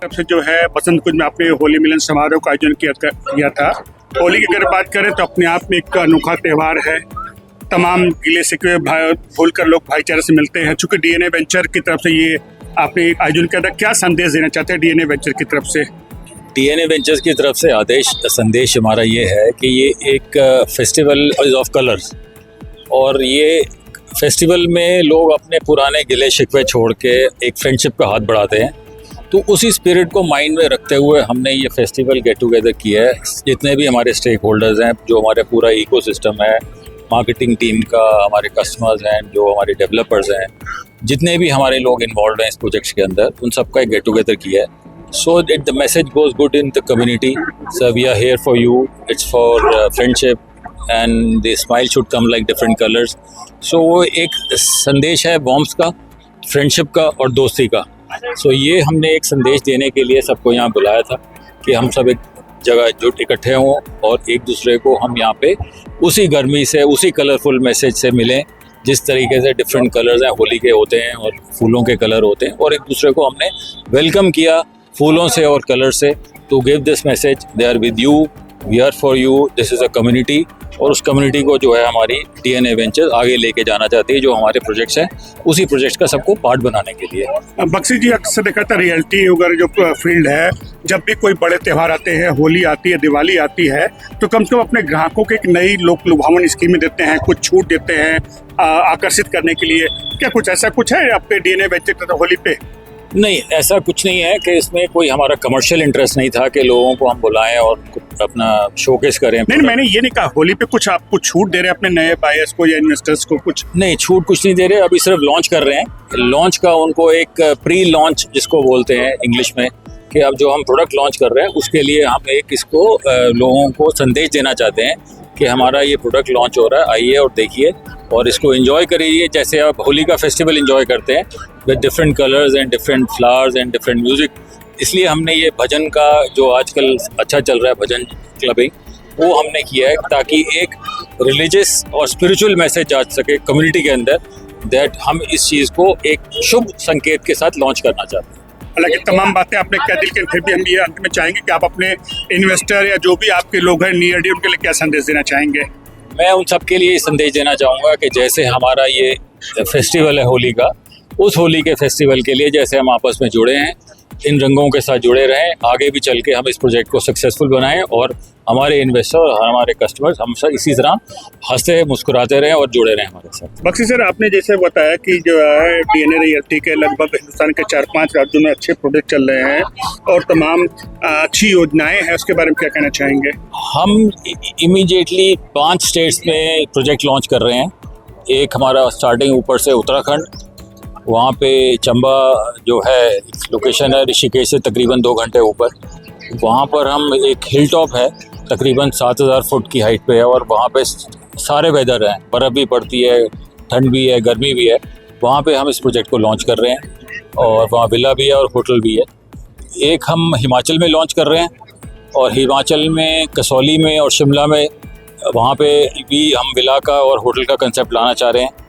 तरफ से जो है बसंत कुंज में आपने होली मिलन समारोह का आयोजन किया था। होली की अगर बात करें तो अपने आप में एक अनोखा त्यौहार है। तमाम गिले शिकवे भूल कर लोग भाईचारे से मिलते हैं। चूंकि डीएनए वेंचर की तरफ से ये आपने आयोजन किया था, क्या संदेश देना चाहते हैं डीएनए वेंचर की तरफ से? डीएनए वेंचर्स की तरफ से संदेश हमारा ये है कि ये एक फेस्टिवल ऑफ कलर्स, और ये फेस्टिवल में लोग अपने पुराने गिले शिकवे छोड़ के एक फ्रेंडशिप का हाथ बढ़ाते हैं। तो उसी स्पिरिट को माइंड में रखते हुए हमने ये फेस्टिवल गेट टुगेदर किया है। जितने भी हमारे स्टेक होल्डर्स हैं, जो हमारे पूरा इकोसिस्टम है, मार्केटिंग टीम का, हमारे कस्टमर्स हैं, जो हमारे डेवलपर्स हैं, जितने भी हमारे लोग इन्वॉल्व हैं इस प्रोजेक्ट्स के अंदर, उन सबका एक गेट टुगेदर किया है। So the message goes good in the community, sir we are here for you, it's for friendship and the smile should come like different colours. सो वो एक संदेश है वार्मथ का, फ्रेंडशिप का और दोस्ती का। सो ये हमने एक संदेश देने के लिए सबको यहाँ बुलाया था कि हम सब एक जगह जुट इकट्ठे हों और एक दूसरे को हम यहाँ पे उसी गर्मी से, उसी कलरफुल मैसेज से मिलें। जिस तरीके से डिफरेंट कलर्स हैं, होली के होते हैं और फूलों के कलर होते हैं, और एक दूसरे को हमने वेलकम किया फूलों से और कलर से, to give this message, they are with you, we are for you, this is a community. और उस कम्युनिटी को जो है हमारी डीएनए वेंचर आगे लेके जाना चाहती है। जो हमारे प्रोजेक्ट्स हैं उसी प्रोजेक्ट का सबको पार्ट बनाने के लिए। बख्शी जी, अक्सर देखा था रियल्टी वगैरह जो फील्ड है, जब भी कोई बड़े त्यौहार आते हैं, होली आती है, दिवाली आती है, तो कम से कम अपने ग्राहकों को एक नई लोक लुभावन स्कीमें देते हैं, कुछ छूट देते हैं आकर्षित करने के लिए। क्या कुछ ऐसा कुछ है आपके डीएनए वेंचर होली पे? नहीं, ऐसा कुछ नहीं है कि इसमें कोई हमारा कमर्शियल इंटरेस्ट नहीं था कि लोगों को हम बुलाएं और अपना शोकेस करें। नहीं, मैंने ये नहीं कहा होली पे कुछ आपको छूट दे रहे हैं अपने नए बायर्स को या इन्वेस्टर्स को? कुछ नहीं, छूट कुछ नहीं दे रहे, अभी सिर्फ लॉन्च कर रहे हैं। लॉन्च का उनको एक प्री लॉन्च जिसको बोलते हैं इंग्लिश में, कि अब जो हम प्रोडक्ट लॉन्च कर रहे हैं उसके लिए हम एक इसको लोगों को संदेश देना चाहते हैं कि हमारा ये प्रोडक्ट लॉन्च हो रहा है, आइए और देखिए और इसको एंजॉय करिए जैसे आप होली का फेस्टिवल एंजॉय करते हैं, with different colours and different flowers and different music. इसलिए हमने ये भजन का, जो आजकल अच्छा चल रहा है भजन क्लबिंग, वो हमने किया है ताकि एक रिलीजियस और स्पिरिचुअल मैसेज जा सके कम्युनिटी के अंदर, दैट हम इस चीज़ को एक शुभ संकेत के साथ लॉन्च करना चाहते हैं। हालांकि तमाम बातें आपने कह दी, लेकिन फिर भी हम ये अंत में चाहेंगे कि आप अपने इन्वेस्टर या जो भी आपके लोग हैं नियर डी, उनके लिए क्या संदेश देना चाहेंगे? मैं उन सब के लिए संदेश देना चाहूँगा कि जैसे हमारा ये फेस्टिवल है होली का, उस होली के फेस्टिवल के लिए जैसे हम आपस में जुड़े हैं, इन रंगों के साथ जुड़े रहें, आगे भी चल के हम इस प्रोजेक्ट को सक्सेसफुल बनाएं और हमारे इन्वेस्टर और हमारे कस्टमर्स हम सब इसी तरह हंसते मुस्कुराते रहें और जुड़े रहें हमारे साथ। बख्शी सर, आपने जैसे बताया कि जो है डीएनए रियल्टी के लगभग हिंदुस्तान के 4-5 राज्यों में अच्छे प्रोजेक्ट चल रहे हैं और तमाम अच्छी योजनाएं हैं, उसके बारे में क्या कहना चाहेंगे? हम इमीडिएटली 5 स्टेट्स में प्रोजेक्ट लॉन्च कर रहे हैं। एक हमारा स्टार्टिंग ऊपर से उत्तराखंड, वहाँ पे चंबा जो है लोकेशन है, ऋषिकेश से तकरीबन 2 घंटे ऊपर। वहाँ पर हम एक हिल टॉप है, तकरीबन 7000 फुट की हाइट पे है, और वहाँ पे सारे वेदर हैं, बर्फ़ भी पड़ती है, ठंड भी है, गर्मी भी है। वहाँ पे हम इस प्रोजेक्ट को लॉन्च कर रहे हैं और वहाँ विला भी है और होटल भी है। एक हम हिमाचल में लॉन्च कर रहे हैं, और हिमाचल में कसौली में और शिमला में, वहाँ पे भी हम विला का और होटल का कंसेप्ट लाना चाह रहे हैं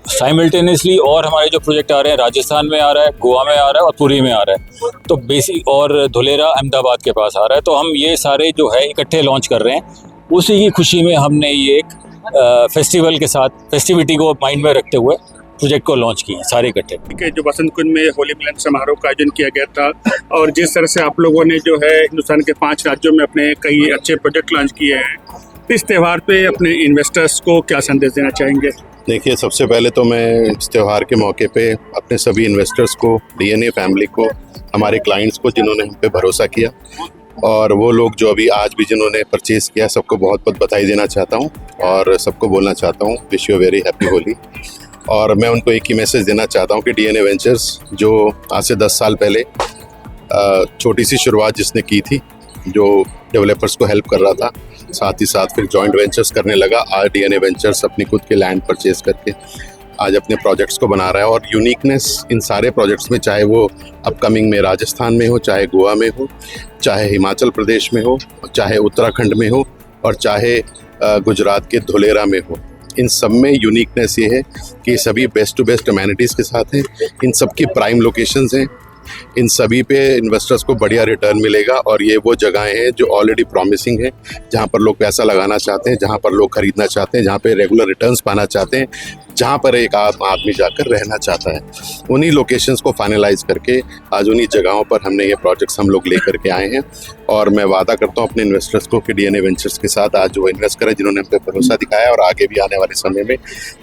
साइमल्टेनियसली। और हमारे जो प्रोजेक्ट आ रहे हैं, राजस्थान में आ रहा है, गोवा में आ रहा है और पुरी में आ रहा है, तो बेसिक, और धुलेरा अहमदाबाद के पास आ रहा है। तो हम ये सारे जो है इकट्ठे लॉन्च कर रहे हैं। उसी की खुशी में हमने ये एक फेस्टिवल के साथ, फेस्टिविटी को माइंड में रखते हुए प्रोजेक्ट को लॉन्च किया सारे इकट्ठे। जो बसंत कुंज में होली मिलन समारोह का आयोजन किया गया था, और जिस तरह से आप लोगों ने जो है हिंदुस्तान के 5 राज्यों में अपने कई अच्छे प्रोजेक्ट लॉन्च किए हैं, इस त्यौहार पे अपने इन्वेस्टर्स को क्या संदेश देना चाहेंगे? देखिए, सबसे पहले तो मैं इस त्यौहार के मौके पे अपने सभी इन्वेस्टर्स को, डीएनए फैमिली को, हमारे क्लाइंट्स को जिन्होंने हम पे भरोसा किया, और वो लोग जो अभी आज भी जिन्होंने परचेज़ किया, सबको बहुत बहुत बधाई देना चाहता हूँ और सबको बोलना चाहता हूँ wish you very happy Holi. और मैं उनको एक ही मैसेज देना चाहता हूँ कि डीएनए वेंचर्स जो आज से 10 साल पहले छोटी सी शुरुआत जिसने की थी, जो डेवलपर्स को हेल्प कर रहा था, साथ ही साथ फिर जॉइंट वेंचर्स करने लगा, आज डीएनए वेंचर्स अपनी खुद के लैंड परचेज करके आज अपने प्रोजेक्ट्स को बना रहा है। और यूनिकनेस इन सारे प्रोजेक्ट्स में, चाहे वो अपकमिंग में राजस्थान में हो, चाहे गोवा में हो, चाहे हिमाचल प्रदेश में हो, चाहे उत्तराखंड में हो, और चाहे गुजरात के धुलेरा में हो, इन सब में यूनिकनेस ये है कि सभी बेस्ट टू बेस्ट अमेनिटीज़ के साथ हैं। इन सब की प्राइम लोकेशंस हैं, इन सभी पे इन्वेस्टर्स को बढ़िया रिटर्न मिलेगा। और ये वो जगहें हैं जो ऑलरेडी प्रॉमिसिंग है, जहाँ पर लोग पैसा लगाना चाहते हैं, जहाँ पर लोग खरीदना चाहते हैं, जहाँ पे रेगुलर रिटर्न्स पाना चाहते हैं, जहाँ पर एक आदमी जाकर रहना चाहता है। उन्हीं लोकेशंस को फाइनलाइज करके आज उन्हीं जगहों पर हमने ये प्रोजेक्ट्स हम लोग लेकर के आए हैं। और मैं वादा करता हूँ अपने इन्वेस्टर्स को कि डीएनए वेंचर्स के साथ आज वो इन्वेस्ट करें, जिन्होंने हम पे भरोसा दिखाया, और आगे भी आने वाले समय में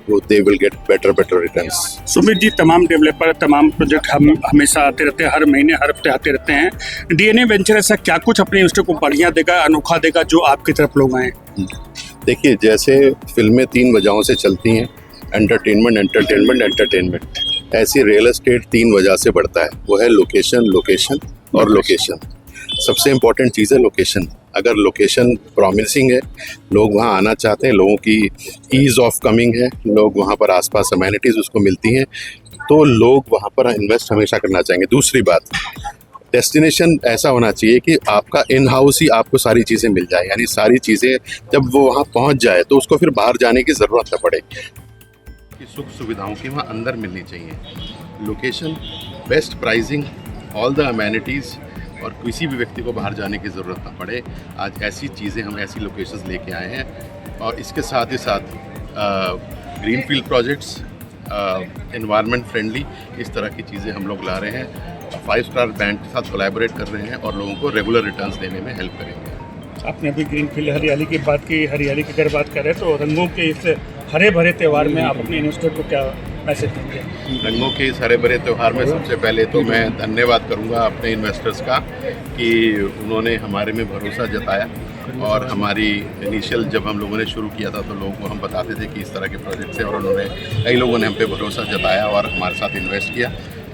वो they will get better returns. Sumit ji, तमाम डेवलपर, तमाम प्रोजेक्ट हम हमेशा आते रहते हैं, हर महीने हर हफ्ते आते रहते हैं। डीएनए वेंचर ऐसा क्या कुछ अपने इन्वेस्टर को बढ़िया देगा, अनोखा देगा, जो आपकी तरफ लोग आए? देखिए, जैसे फिल्में 3 वजहों से चलती हैं, एंटरटेनमेंट एंटरटेनमेंट एंटरटेनमेंट, ऐसी रियल एस्टेट 3 वजह से बढ़ता है। वो है लोकेशन, लोकेशन और लोकेशन। सबसे इम्पोर्टेंट चीज़ है लोकेशन। अगर लोकेशन प्रॉमिसिंग है, लोग वहाँ आना चाहते हैं, लोगों की ईज़ ऑफ कमिंग है, लोग वहाँ पर आसपास अमेनिटीज़ उसको मिलती हैं, तो लोग वहाँ पर इन्वेस्ट हमेशा करना चाहेंगे। दूसरी बात, डेस्टिनेशन ऐसा होना चाहिए कि आपका इन हाउस ही आपको सारी चीज़ें मिल जाए, यानी सारी चीज़ें जब वो वहाँ पहुँच जाए तो उसको फिर बाहर जाने की ज़रूरत न पड़े। की सुख सुविधाओं की वहाँ अंदर मिलनी चाहिए। Location, best pricing, all the amenities, और किसी भी व्यक्ति को बाहर जाने की ज़रूरत ना पड़े। आज ऐसी चीज़ें हम ऐसी लोकेशंस लेके आए हैं। और इसके साथ ही साथ ग्रीनफील्ड प्रोजेक्ट्स, एनवायरनमेंट फ्रेंडली, इस तरह की चीज़ें हम लोग ला रहे हैं। 5 स्टार ब्रांड के साथ कोलैबोरेट कर रहे हैं और लोगों को रेगुलर रिटर्न्स देने में हेल्प करेंगे। आपने अभी ग्रीनफील्ड हरियाली की बात की, हरियाली की अगर बात करें तो रंगों के इस हरे भरे त्यौहार में आप अपने इन्वेस्टर को क्या मैसेज देंगे? रंगों के इस हरे भरे त्यौहार में सबसे पहले तो मैं धन्यवाद करूंगा अपने इन्वेस्टर्स का कि उन्होंने हमारे में भरोसा जताया। और हमारी इनिशियल जब हम लोगों ने शुरू किया था तो लोगों को हम बताते थे कि इस तरह के प्रोजेक्ट्स हैं, और उन्होंने कई लोगों ने हम पे भरोसा जताया और हमारे साथ इन्वेस्ट किया।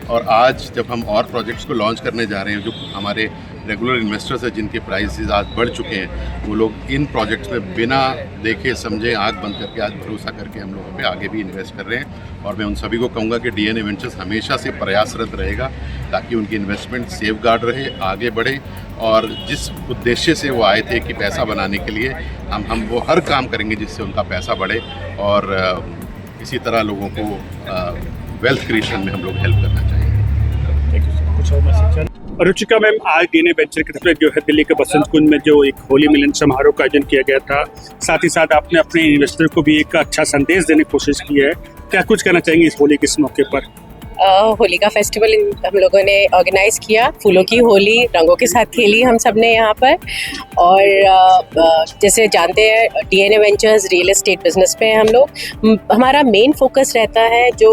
और आज जब हम और प्रोजेक्ट्स को लॉन्च करने जा रहे हैं, जो हमारे रेगुलर इन्वेस्टर्स हैं जिनके प्राइसेस आज बढ़ चुके हैं, वो लोग इन प्रोजेक्ट्स में बिना देखे समझे आंख बंद करके आज भरोसा करके हम लोगों पे आगे भी इन्वेस्ट कर रहे हैं। और मैं उन सभी को कहूँगा कि डीएनए वेंचर्स हमेशा से प्रयासरत रहेगा ताकि उनकी इन्वेस्टमेंट सेफगार्ड रहे, आगे बढ़े, और जिस उद्देश्य से वो आए थे कि पैसा बनाने के लिए, हम वो हर काम करेंगे जिससे उनका पैसा बढ़े। और इसी तरह लोगों को वेल्थ क्रिएशन में हम लोग हेल्प करना चाहेंगे। कुछ और मैसेज? रुचिका मैम, आज डीएनए वेंचर की तरफ से जो है दिल्ली के बसंत कुंज में जो एक होली मिलन समारोह का आयोजन किया गया था, साथ ही साथ आपने अपने इन्वेस्टर को भी एक अच्छा संदेश देने की कोशिश की है। क्या कुछ कहना चाहेंगे इस होली के इस मौके पर? होली का फेस्टिवल हम लोगों ने ऑर्गेनाइज किया, फूलों की होली रंगों के साथ खेली हम सब ने यहाँ पर। और जैसे जानते हैं DNA ventures real estate business पे हम लोग, हमारा मेन फोकस रहता है जो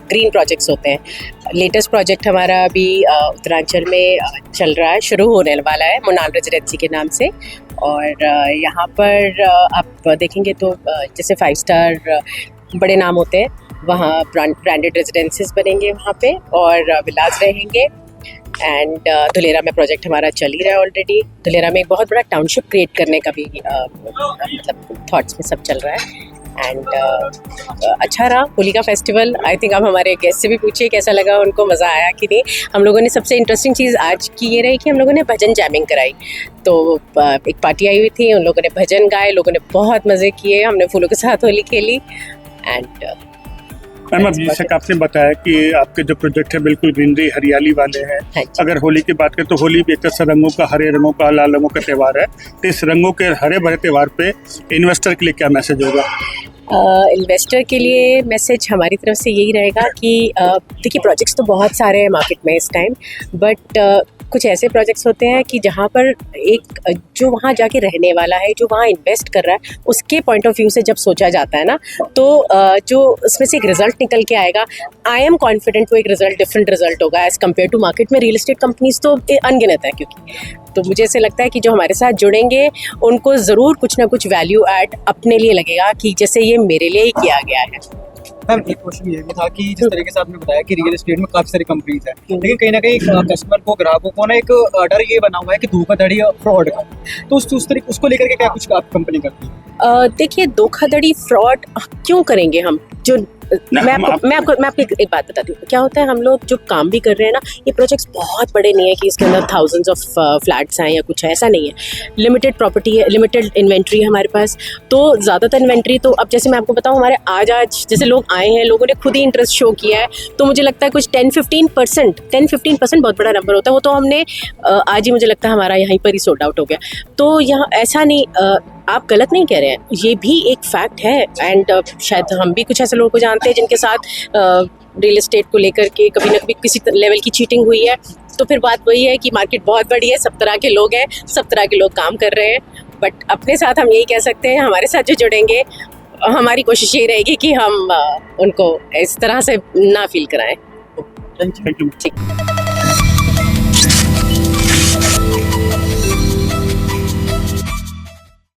ग्रीन प्रोजेक्ट्स होते हैं। लेटेस्ट प्रोजेक्ट हमारा अभी उत्तरांचल में चल रहा है, शुरू होने वाला है मुनाल रेजिडेंसी के नाम से। और यहाँ पर आप देखेंगे तो जैसे 5 स्टार बड़े नाम होते हैं, वहाँ ब्रांडेड रेजिडेंसीज बनेंगे वहाँ पे, और विलास रहेंगे। एंड धुलेरा में प्रोजेक्ट हमारा चल ही रहा है ऑलरेडी। धुलेरा में एक बहुत बड़ा टाउनशिप क्रिएट करने का भी मतलब थॉट्स में सब चल रहा है। एंड अच्छा रहा होली का फेस्टिवल। आई थिंक आप हमारे गेस्ट से भी पूछिए कैसा लगा, उनको मज़ा आया कि नहीं। हम लोगों ने सबसे इंटरेस्टिंग चीज़ आज की ये रही कि हम लोगों ने भजन जैमिंग कराई। तो एक पार्टी आई हुई थी, उन लोगों ने भजन गाए, लोगों ने बहुत मज़े किए, हमने फूलों के साथ होली खेली। एंड मैम, अब जैसे आपने बताया कि आपके जो प्रोजेक्ट है बिल्कुल ग्रीनरी हरियाली वाले हैं। अगर होली की बात करें तो होली भी एक तरह से रंगों का, हरे रंगों का, लाल रंगों का त्यौहार है। तो इस रंगों के हरे भरे त्यौहार पे इन्वेस्टर के लिए क्या मैसेज होगा? इन्वेस्टर के लिए मैसेज हमारी तरफ से यही रहेगा कि देखिए प्रोजेक्ट्स तो बहुत सारे हैं मार्केट में इस टाइम, बट कुछ ऐसे प्रोजेक्ट्स होते हैं कि जहाँ पर एक जो वहाँ जाके रहने वाला है, जो वहाँ इन्वेस्ट कर रहा है, उसके पॉइंट ऑफ व्यू से जब सोचा जाता है ना, तो जो उसमें से एक रिजल्ट निकल के आएगा, आई एम कॉन्फिडेंट वो एक रिजल्ट डिफरेंट रिजल्ट होगा एज़ कम्पेयर टू मार्केट में। रियल एस्टेट कंपनीज तो अनगिनत है, क्योंकि तो मुझे ऐसे लगता है कि जो हमारे साथ जुड़ेंगे उनको ज़रूर कुछ ना कुछ वैल्यू ऐड अपने लिए लगेगा कि जैसे ये मेरे लिए ही किया गया है। मैम, एक क्वेश्चन ये भी था कि जिस तरीके से आपने बताया कि रियल एस्टेट में काफ़ी सारी कंपनीज हैं, लेकिन कहीं ना कहीं कस्टमर को, ग्राहकों को ना एक डर ये बना हुआ है कि धोखाधड़ी और फ्रॉड का, तो उसको लेकर के क्या कुछ आप कंपनी करती है? देखिए धोखाधड़ी फ्रॉड क्यों करेंगे हम? जो मैं आपको एक बात बताती हूँ। क्या होता है, हम लोग जो काम भी कर रहे हैं ना, ये प्रोजेक्ट्स बहुत बड़े नहीं है कि इसके अंदर थाउजेंड्स ऑफ फ्लैट्स हैं या कुछ है, ऐसा नहीं है। लिमिटेड प्रॉपर्टी है, लिमिटेड इन्वेंट्री है हमारे पास। तो ज़्यादातर इन्वेंट्री तो अब जैसे मैं आपको बताऊँ, हमारे आज जैसे लोग आए हैं, लोगों ने खुद ही इंटरेस्ट शो किया है, तो मुझे लगता है कुछ 10-15% बहुत बड़ा नंबर होता है। वो तो हमने आज ही, मुझे लगता है हमारा यहीं पर ही सोल्ड आउट हो गया। तो यहाँ ऐसा नहीं, आप गलत नहीं कह रहे हैं, ये भी एक फैक्ट है। एंड शायद हम भी कुछ ऐसे लोगों को जानते हैं जिनके साथ रियल एस्टेट को लेकर के कभी ना कभी किसी लेवल की चीटिंग हुई है। तो फिर बात वही है कि मार्केट बहुत बड़ी है, सब तरह के लोग हैं, सब तरह के लोग काम कर रहे हैं। बट अपने साथ हम यही कह सकते हैं, हमारे साथ जो जुड़ेंगे, हमारी कोशिश यही रहेगी कि हम उनको इस तरह से ना फील कराएं। Thank you. Thank you. ठीक।